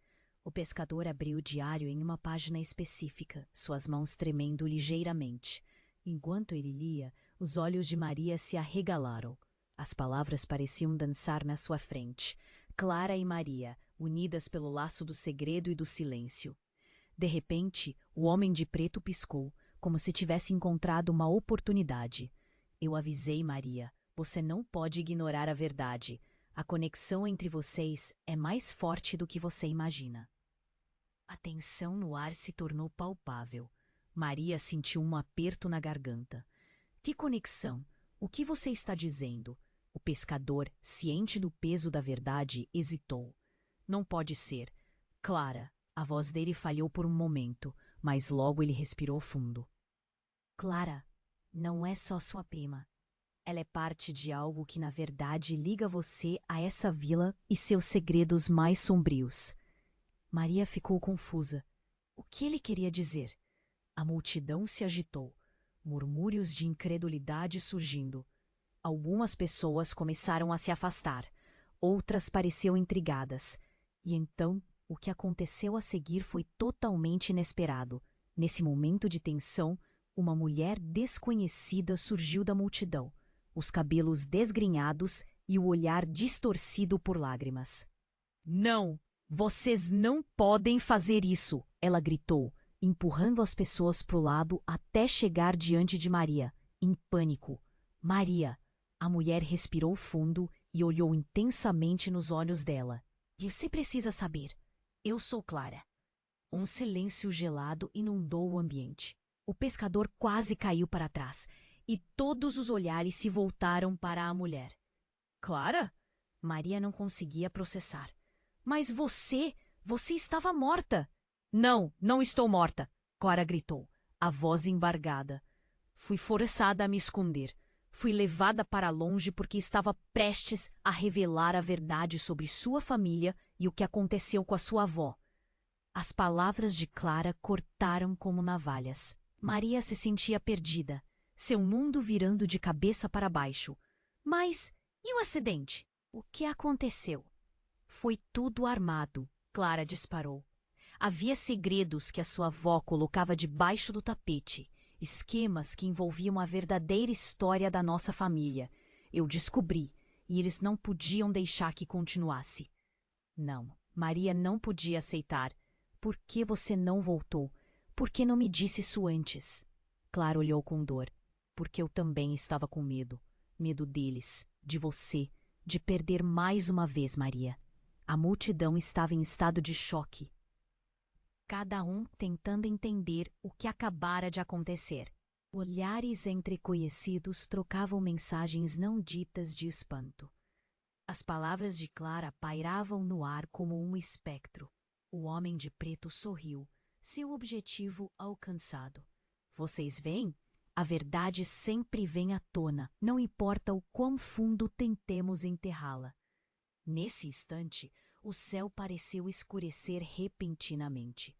O pescador abriu o diário em uma página específica, suas mãos tremendo ligeiramente. Enquanto ele lia, Os olhos de Maria se arregalaram. As palavras pareciam dançar na sua frente. Clara e Maria, unidas pelo laço do segredo e do silêncio. De repente, o homem de preto piscou, como se tivesse encontrado uma oportunidade. Eu avisei Maria, você não pode ignorar a verdade. A conexão entre vocês é mais forte do que você imagina. A tensão no ar se tornou palpável. Maria sentiu um aperto na garganta. Que conexão? O que você está dizendo? O pescador, ciente do peso da verdade, hesitou. Não pode ser. Clara, a voz dele falhou por um momento, mas logo ele respirou fundo. Clara, não é só sua prima. Ela é parte de algo que, na verdade, liga você a essa vila e seus segredos mais sombrios. Maria ficou confusa. O que ele queria dizer? A multidão se agitou, murmúrios de incredulidade surgindo. Algumas pessoas começaram a se afastar, outras pareciam intrigadas. E então, o que aconteceu a seguir foi totalmente inesperado. Nesse momento de tensão, uma mulher desconhecida surgiu da multidão, os cabelos desgrenhados e o olhar distorcido por lágrimas. Não! Vocês não podem fazer isso! Ela gritou, empurrando as pessoas para o lado até chegar diante de Maria, em pânico. Maria! A mulher respirou fundo e olhou intensamente nos olhos dela. Você precisa saber. Eu sou Clara. Um silêncio gelado inundou o ambiente. O pescador quase caiu para trás e todos os olhares se voltaram para a mulher. Clara? Maria não conseguia processar. Mas você estava morta. Não, não estou morta, Clara gritou, a voz embargada. Fui forçada a me esconder. Fui levada para longe porque estava prestes a revelar a verdade sobre sua família e o que aconteceu com a sua avó. As palavras de Clara cortaram como navalhas. Maria se sentia perdida, seu mundo virando de cabeça para baixo. Mas e o acidente? O que aconteceu? Foi tudo armado, Clara disparou. Havia segredos que a sua avó colocava debaixo do tapete, esquemas que envolviam a verdadeira história da nossa família. Eu descobri, e eles não podiam deixar que continuasse. Não, Maria não podia aceitar. Por que você não voltou? Por que não me disse isso antes? Clara olhou com dor. Porque eu também estava com medo. Medo deles, de você, de perder mais uma vez, Maria. A multidão estava em estado de choque. Cada um tentando entender o que acabara de acontecer. Olhares entre conhecidos trocavam mensagens não ditas de espanto. As palavras de Clara pairavam no ar como um espectro. O homem de preto sorriu, seu objetivo alcançado. Vocês veem? A verdade sempre vem à tona, não importa o quão fundo tentemos enterrá-la. Nesse instante, o céu pareceu escurecer repentinamente.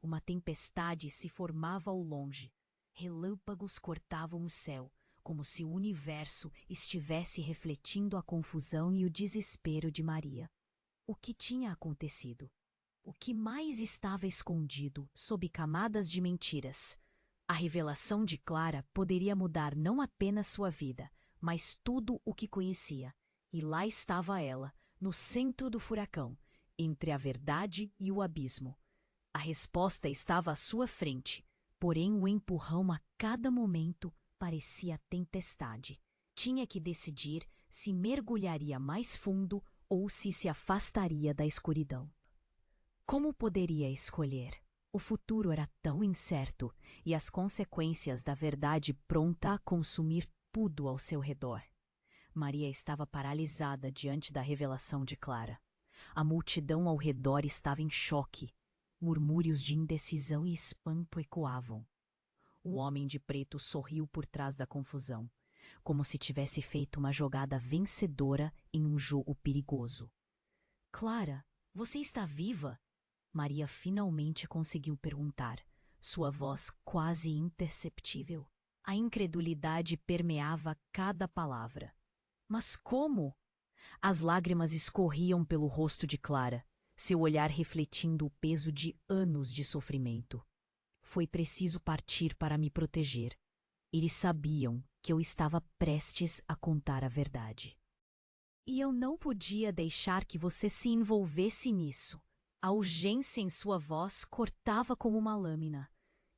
Uma tempestade se formava ao longe. Relâmpagos cortavam o céu, como se o universo estivesse refletindo a confusão e o desespero de Maria. O que tinha acontecido? O que mais estava escondido sob camadas de mentiras? A revelação de Clara poderia mudar não apenas sua vida, mas tudo o que conhecia. E lá estava ela, no centro do furacão, entre a verdade e o abismo. A resposta estava à sua frente, porém o empurrão a cada momento parecia tempestade. Tinha que decidir se mergulharia mais fundo ou se afastaria da escuridão. Como poderia escolher? O futuro era tão incerto e as consequências da verdade pronta a consumir tudo ao seu redor. Maria estava paralisada diante da revelação de Clara. A multidão ao redor estava em choque. Murmúrios de indecisão e espanto ecoavam. O homem de preto sorriu por trás da confusão, como se tivesse feito uma jogada vencedora em um jogo perigoso. Clara, você está viva? Maria finalmente conseguiu perguntar, sua voz quase imperceptível. A incredulidade permeava cada palavra. Mas como? As lágrimas escorriam pelo rosto de Clara, seu olhar refletindo o peso de anos de sofrimento. Foi preciso partir para me proteger. Eles sabiam que eu estava prestes a contar a verdade. E eu não podia deixar que você se envolvesse nisso. A urgência em sua voz cortava como uma lâmina.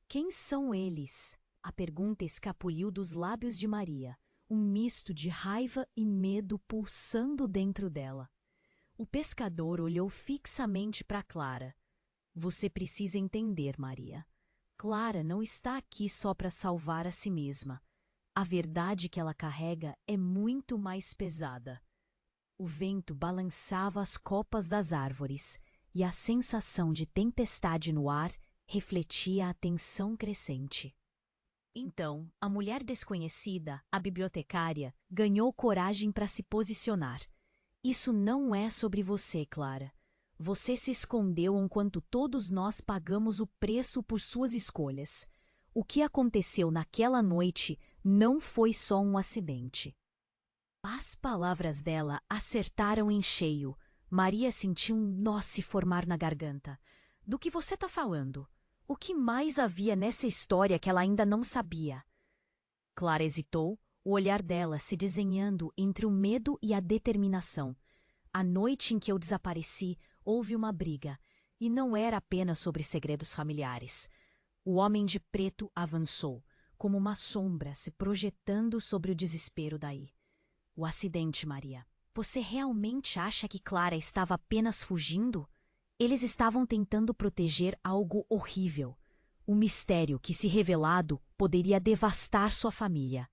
Quem são eles? A pergunta escapuliu dos lábios de Maria, um misto de raiva e medo pulsando dentro dela. O pescador olhou fixamente para Clara. Você precisa entender, Maria. Clara não está aqui só para salvar a si mesma. A verdade que ela carrega é muito mais pesada. O vento balançava as copas das árvores e a sensação de tempestade no ar refletia a tensão crescente. Então, a mulher desconhecida, a bibliotecária, ganhou coragem para se posicionar. Isso não é sobre você, Clara. Você se escondeu enquanto todos nós pagamos o preço por suas escolhas. O que aconteceu naquela noite não foi só um acidente. As palavras dela acertaram em cheio. Maria sentiu um nó se formar na garganta. Do que você está falando? O que mais havia nessa história que ela ainda não sabia? Clara hesitou, o olhar dela se desenhando entre o medo e a determinação. A noite em que eu desapareci, houve uma briga, e não era apenas sobre segredos familiares. O homem de preto avançou, como uma sombra se projetando sobre o desespero daí. O acidente, Maria. Você realmente acha que Clara estava apenas fugindo? Eles estavam tentando proteger algo horrível. Um mistério que, se revelado, poderia devastar sua família.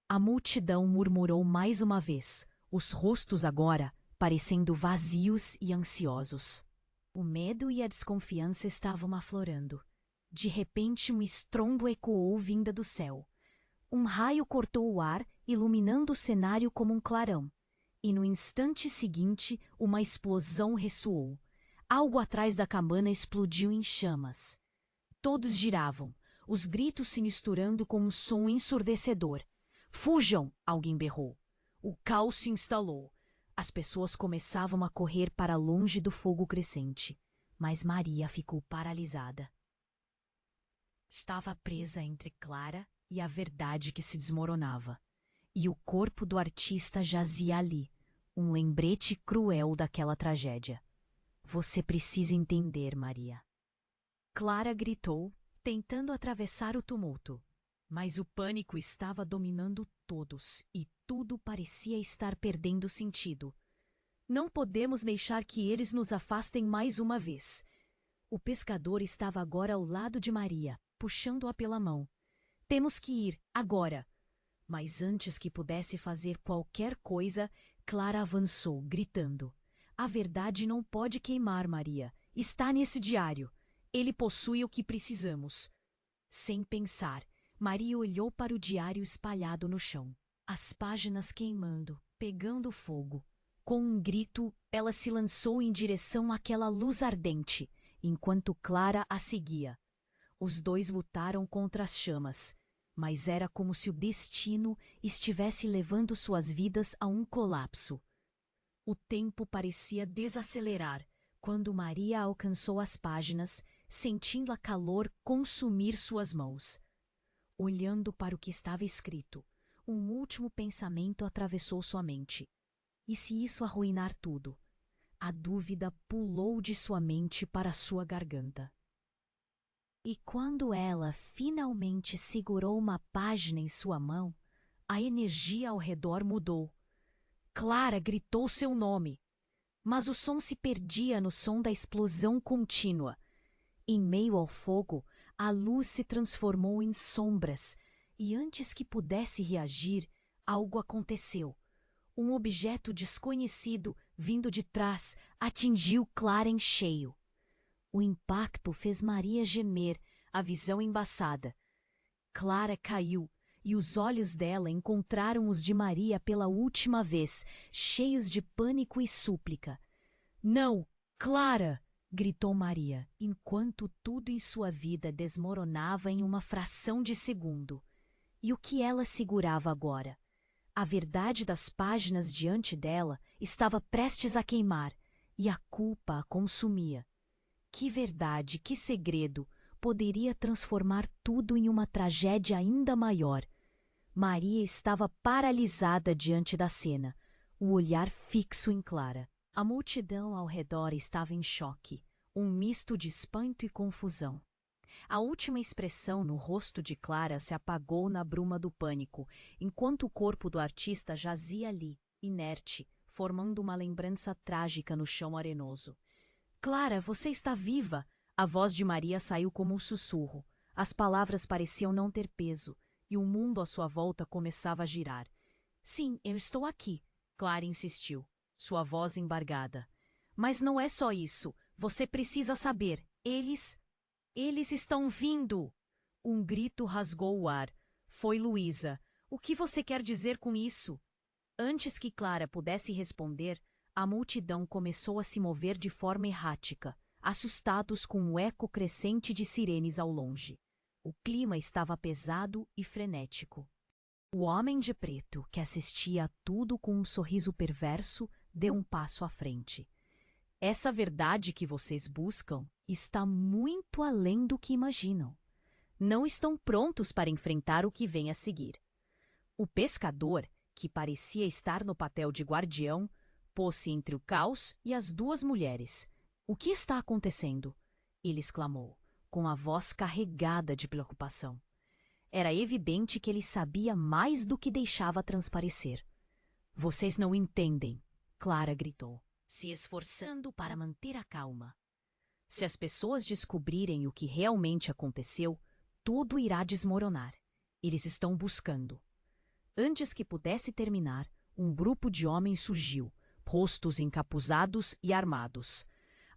A multidão murmurou mais uma vez, os rostos agora parecendo vazios e ansiosos. O medo e a desconfiança estavam aflorando. De repente, um estrondo ecoou vinda do céu. Um raio cortou o ar, iluminando o cenário como um clarão. E no instante seguinte, uma explosão ressoou. Algo atrás da cabana explodiu em chamas. Todos giravam, os gritos se misturando com um som ensurdecedor. "Fujam!" alguém berrou. O caos se instalou. As pessoas começavam a correr para longe do fogo crescente. Mas Maria ficou paralisada. Estava presa entre Clara e a verdade que se desmoronava. E o corpo do artista jazia ali, um lembrete cruel daquela tragédia. Você precisa entender, Maria. Clara gritou, tentando atravessar o tumulto. Mas o pânico estava dominando todos e tudo parecia estar perdendo sentido. Não podemos deixar que eles nos afastem mais uma vez. O pescador estava agora ao lado de Maria, puxando-a pela mão. Temos que ir, agora. Mas antes que pudesse fazer qualquer coisa, Clara avançou, gritando. A verdade não pode queimar, Maria. Está nesse diário. Ele possui o que precisamos. Sem pensar, Maria olhou para o diário espalhado no chão. As páginas queimando, pegando fogo. Com um grito, ela se lançou em direção àquela luz ardente, enquanto Clara a seguia. Os dois lutaram contra as chamas, mas era como se o destino estivesse levando suas vidas a um colapso. O tempo parecia desacelerar quando Maria alcançou as páginas, sentindo a calor consumir suas mãos. Olhando para o que estava escrito, um último pensamento atravessou sua mente. E se isso arruinar tudo? A dúvida pulou de sua mente para sua garganta. E quando ela finalmente segurou uma página em sua mão, a energia ao redor mudou. Clara gritou seu nome, mas o som se perdia no som da explosão contínua. Em meio ao fogo, a luz se transformou em sombras, e antes que pudesse reagir, algo aconteceu. Um objeto desconhecido, vindo de trás, atingiu Clara em cheio. O impacto fez Maria gemer, a visão embaçada. Clara caiu, e os olhos dela encontraram os de Maria pela última vez, cheios de pânico e súplica. "Não, Clara!" gritou Maria, enquanto tudo em sua vida desmoronava em uma fração de segundo. E o que ela segurava agora? A verdade das páginas diante dela estava prestes a queimar, e a culpa a consumia. Que verdade, que segredo! poderia transformar tudo em uma tragédia ainda maior. Maria estava paralisada diante da cena, o olhar fixo em Clara. A multidão ao redor estava em choque, um misto de espanto e confusão. A última expressão no rosto de Clara se apagou na bruma do pânico, enquanto o corpo do artista jazia ali, inerte, formando uma lembrança trágica no chão arenoso. Clara, você está viva! A voz de Maria saiu como um sussurro. As palavras pareciam não ter peso, e o mundo à sua volta começava a girar. Sim, eu estou aqui, Clara insistiu, sua voz embargada. Mas não é só isso. Você precisa saber. Eles estão vindo! Um grito rasgou o ar. Foi Luísa. O que você quer dizer com isso? Antes que Clara pudesse responder, a multidão começou a se mover de forma errática, assustados com o eco crescente de sirenes ao longe. O clima estava pesado e frenético. O homem de preto, que assistia a tudo com um sorriso perverso, deu um passo à frente. Essa verdade que vocês buscam está muito além do que imaginam. Não estão prontos para enfrentar o que vem a seguir. O pescador, que parecia estar no papel de guardião, pôs-se entre o caos e as duas mulheres. O que está acontecendo? Ele exclamou, com a voz carregada de preocupação. Era evidente que ele sabia mais do que deixava transparecer. Vocês não entendem, Clara gritou, se esforçando para manter a calma. Se as pessoas descobrirem o que realmente aconteceu, tudo irá desmoronar. Eles estão buscando. Antes que pudesse terminar, um grupo de homens surgiu, rostos encapuzados e armados.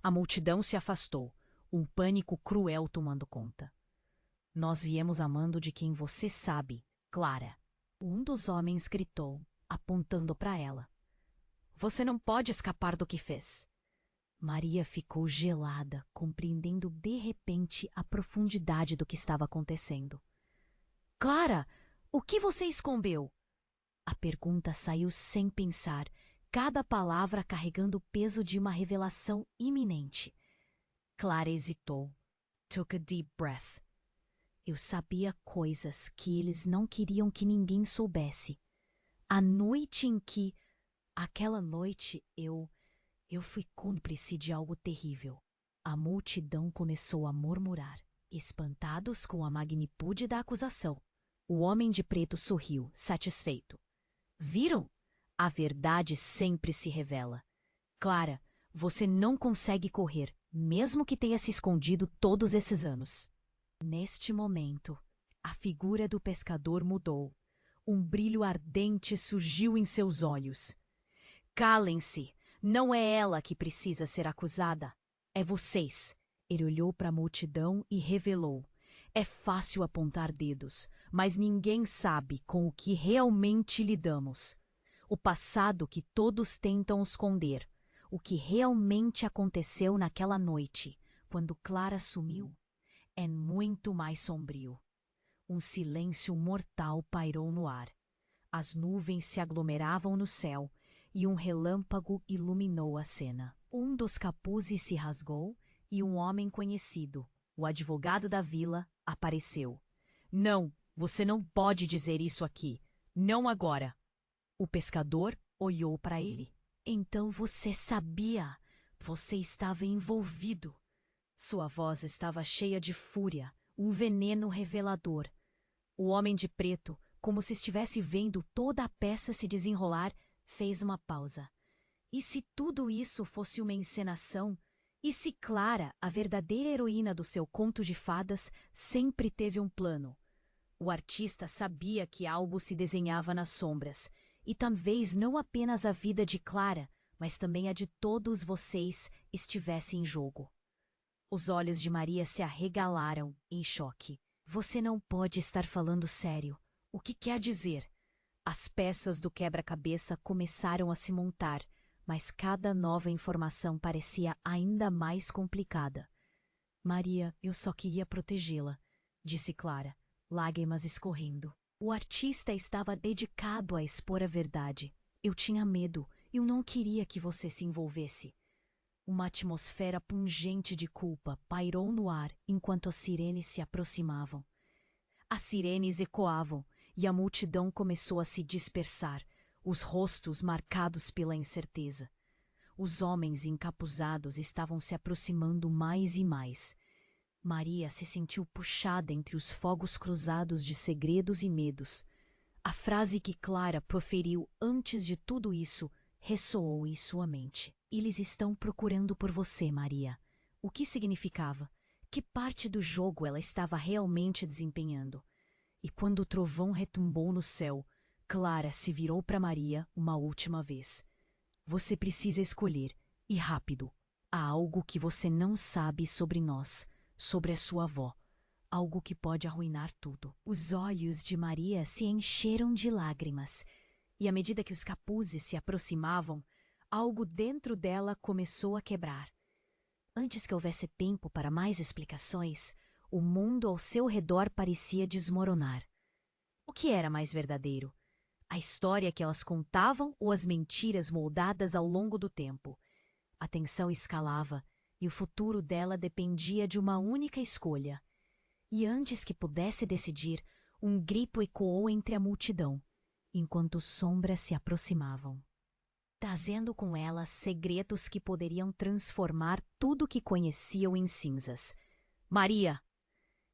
A multidão se afastou, um pânico cruel tomando conta. Nós viemos amando de quem você sabe, Clara. Um dos homens gritou, apontando para ela. Você não pode escapar do que fez. Maria ficou gelada, compreendendo de repente a profundidade do que estava acontecendo. Clara, o que você escondeu? A pergunta saiu sem pensar, cada palavra carregando o peso de uma revelação iminente. Clara hesitou. Took a deep breath. Eu sabia coisas que eles não queriam que ninguém soubesse. A noite em que... Aquela noite eu fui cúmplice de algo terrível. A multidão começou a murmurar, espantados com a magnitude da acusação. O homem de preto sorriu, satisfeito. Viram? A verdade sempre se revela. Clara, você não consegue correr, mesmo que tenha se escondido todos esses anos. Neste momento, a figura do pescador mudou. Um brilho ardente surgiu em seus olhos. Calem-se! Não é ela que precisa ser acusada. É vocês. Ele olhou para a multidão e revelou. É fácil apontar dedos, mas ninguém sabe com o que realmente lidamos. O passado que todos tentam esconder. O que realmente aconteceu naquela noite, quando Clara sumiu, é muito mais sombrio. Um silêncio mortal pairou no ar. As nuvens se aglomeravam no céu e um relâmpago iluminou a cena. Um dos capuzes se rasgou e um homem conhecido, o advogado da vila, apareceu. Não, você não pode dizer isso aqui. Não agora. O pescador olhou para ele. Então você sabia. Você estava envolvido. Sua voz estava cheia de fúria, um veneno revelador. O homem de preto, como se estivesse vendo toda a peça se desenrolar, fez uma pausa. E se tudo isso fosse uma encenação? E se Clara, a verdadeira heroína do seu conto de fadas, sempre teve um plano? O artista sabia que algo se desenhava nas sombras, e talvez não apenas a vida de Clara, mas também a de todos vocês estivesse em jogo. Os olhos de Maria se arregalaram, em choque. Você não pode estar falando sério. O que quer dizer? As peças do quebra-cabeça começaram a se montar, mas cada nova informação parecia ainda mais complicada. Maria, eu só queria protegê-la, disse Clara, lágrimas escorrendo. O artista estava dedicado a expor a verdade. Eu tinha medo, eu não queria que você se envolvesse. Uma atmosfera pungente de culpa pairou no ar enquanto as sirenes se aproximavam. As sirenes ecoavam e a multidão começou a se dispersar, os rostos marcados pela incerteza. Os homens encapuzados estavam se aproximando mais e mais. Maria se sentiu puxada entre os fogos cruzados de segredos e medos. A frase que Clara proferiu antes de tudo isso ressoou em sua mente. Eles estão procurando por você, Maria. O que significava? Que parte do jogo ela estava realmente desempenhando? E quando o trovão retumbou no céu, Clara se virou para Maria uma última vez. Você precisa escolher, e rápido. Há algo que você não sabe sobre nós, sobre a sua avó. Algo que pode arruinar tudo. Os olhos de Maria se encheram de lágrimas, e à medida que os capuzes se aproximavam, algo dentro dela começou a quebrar. Antes que houvesse tempo para mais explicações, o mundo ao seu redor parecia desmoronar. O que era mais verdadeiro? A história que elas contavam ou as mentiras moldadas ao longo do tempo? A tensão escalava e o futuro dela dependia de uma única escolha. E antes que pudesse decidir, um grito ecoou entre a multidão, enquanto sombras se aproximavam, trazendo com elas segredos que poderiam transformar tudo que conheciam em cinzas. Maria!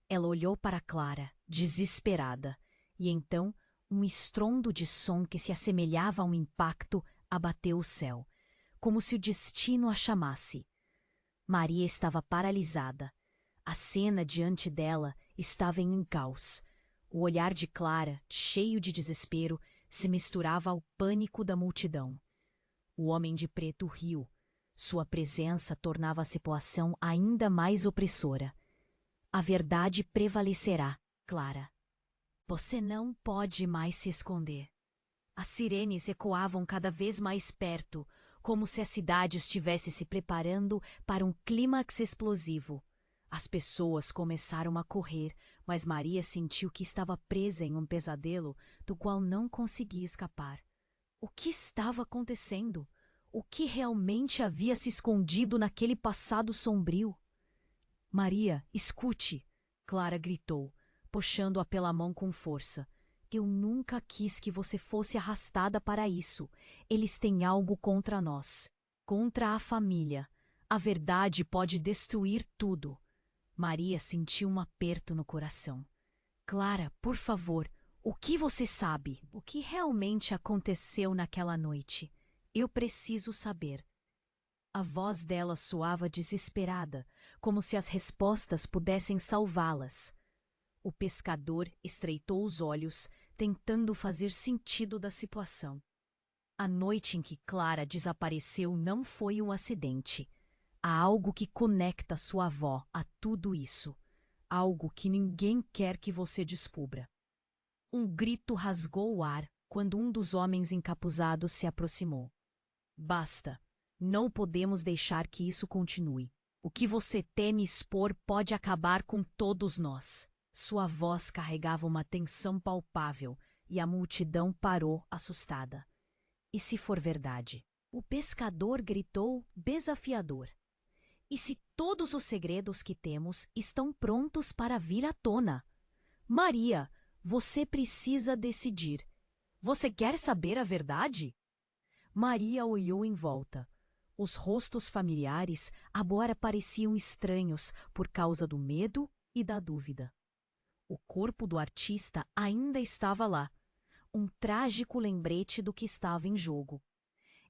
Ela olhou para Clara, desesperada, e então um estrondo de som que se assemelhava a um impacto abateu o céu, como se o destino a chamasse. Maria estava paralisada. A cena diante dela estava em um caos. O olhar de Clara, cheio de desespero, se misturava ao pânico da multidão. O homem de preto riu. Sua presença tornava a situação ainda mais opressora. A verdade prevalecerá, Clara. Você não pode mais se esconder. As sirenes ecoavam cada vez mais perto, como se a cidade estivesse se preparando para um clímax explosivo. As pessoas começaram a correr, mas Maria sentiu que estava presa em um pesadelo do qual não conseguia escapar. O que estava acontecendo? O que realmente havia se escondido naquele passado sombrio? Maria, escute! Clara gritou, puxando-a pela mão com força. Eu nunca quis que você fosse arrastada para isso. Eles têm algo contra nós. Contra a família. A verdade pode destruir tudo. Maria sentiu um aperto no coração. Clara, por favor, o que você sabe? O que realmente aconteceu naquela noite? Eu preciso saber. A voz dela soava desesperada, como se as respostas pudessem salvá-las. O pescador estreitou os olhos, tentando fazer sentido da situação. A noite em que Clara desapareceu não foi um acidente. Há algo que conecta sua avó a tudo isso. Algo que ninguém quer que você descubra. Um grito rasgou o ar quando um dos homens encapuzados se aproximou. Basta. Não podemos deixar que isso continue. O que você teme expor pode acabar com todos nós. Sua voz carregava uma tensão palpável e a multidão parou assustada. E se for verdade? O pescador gritou desafiador. E se todos os segredos que temos estão prontos para vir à tona? Maria, você precisa decidir. Você quer saber a verdade? Maria olhou em volta. Os rostos familiares agora pareciam estranhos por causa do medo e da dúvida. O corpo do artista ainda estava lá, um trágico lembrete do que estava em jogo.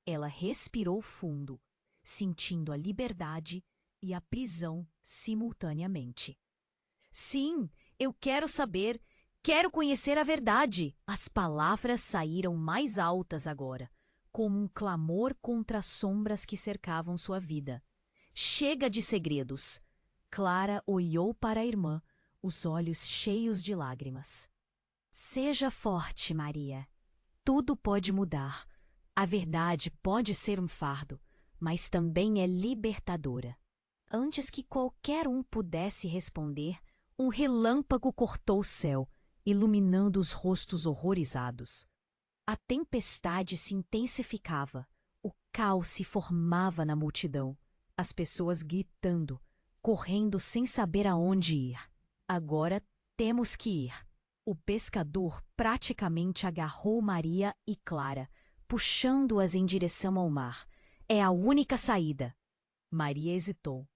Ela respirou fundo, sentindo a liberdade e a prisão simultaneamente. Sim, eu quero saber, quero conhecer a verdade. As palavras saíram mais altas agora, como um clamor contra as sombras que cercavam sua vida. Chega de segredos. Clara olhou para a irmã, os olhos cheios de lágrimas. Seja forte, Maria. Tudo pode mudar. A verdade pode ser um fardo, mas também é libertadora. Antes que qualquer um pudesse responder, um relâmpago cortou o céu, iluminando os rostos horrorizados. A tempestade se intensificava, o caos se formava na multidão, As pessoas gritando, correndo sem saber aonde ir. Agora temos que ir. O pescador praticamente agarrou Maria e Clara, puxando-as em direção ao mar. É a única saída. Maria hesitou.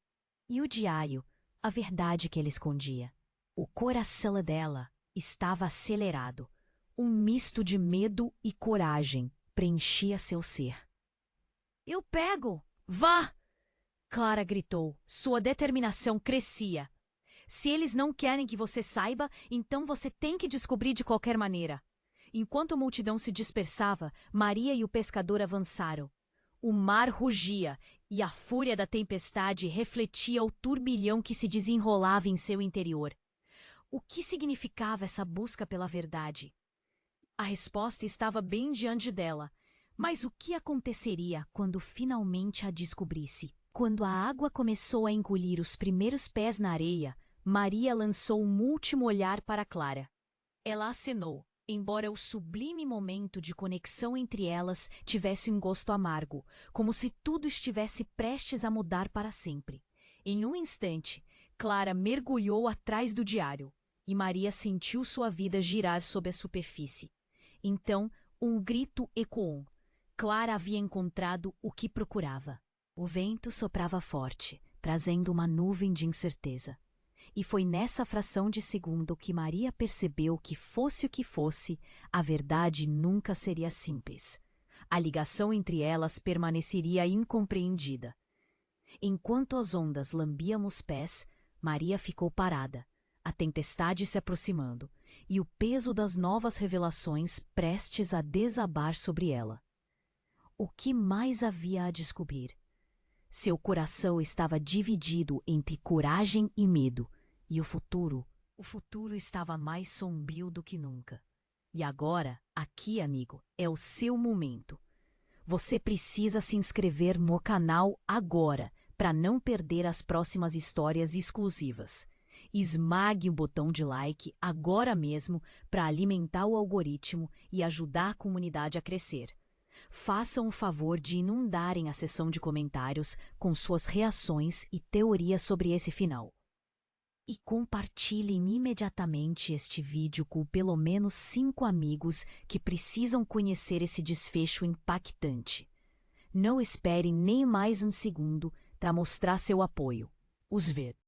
E o diário, a verdade que ele escondia? O coração dela estava acelerado. Um misto de medo e coragem preenchia seu ser. Eu pego! Vá! Clara gritou. Sua determinação crescia. Se eles não querem que você saiba, então você tem que descobrir de qualquer maneira. Enquanto a multidão se dispersava, Maria e o pescador avançaram. O mar rugia e a fúria da tempestade refletia o turbilhão que se desenrolava em seu interior. O que significava essa busca pela verdade? A resposta estava bem diante dela. Mas o que aconteceria quando finalmente a descobrisse? Quando a água começou a engolir os primeiros pés na areia, Maria lançou um último olhar para Clara. Ela acenou, embora o sublime momento de conexão entre elas tivesse um gosto amargo, como se tudo estivesse prestes a mudar para sempre. Em um instante, Clara mergulhou atrás do diário, e Maria sentiu sua vida girar sob a superfície. Então, um grito ecoou. Clara havia encontrado o que procurava. O vento soprava forte, trazendo uma nuvem de incerteza. E foi nessa fração de segundo que Maria percebeu que, fosse o que fosse, a verdade nunca seria simples. A ligação entre elas permaneceria incompreendida. Enquanto as ondas lambiam os pés, Maria ficou parada, a tempestade se aproximando, e o peso das novas revelações prestes a desabar sobre ela. O que mais havia a descobrir? Seu coração estava dividido entre coragem e medo, e o futuro estava mais sombrio do que nunca. E agora, aqui, amigo, é o seu momento. Você precisa se inscrever no canal agora, para não perder as próximas histórias exclusivas. Esmague o botão de like agora mesmo para alimentar o algoritmo e ajudar a comunidade a crescer. Façam o favor de inundarem a seção de comentários com suas reações e teorias sobre esse final. E compartilhem imediatamente este vídeo com pelo menos 5 amigos que precisam conhecer esse desfecho impactante. Não esperem nem mais um segundo para mostrar seu apoio. Os ver.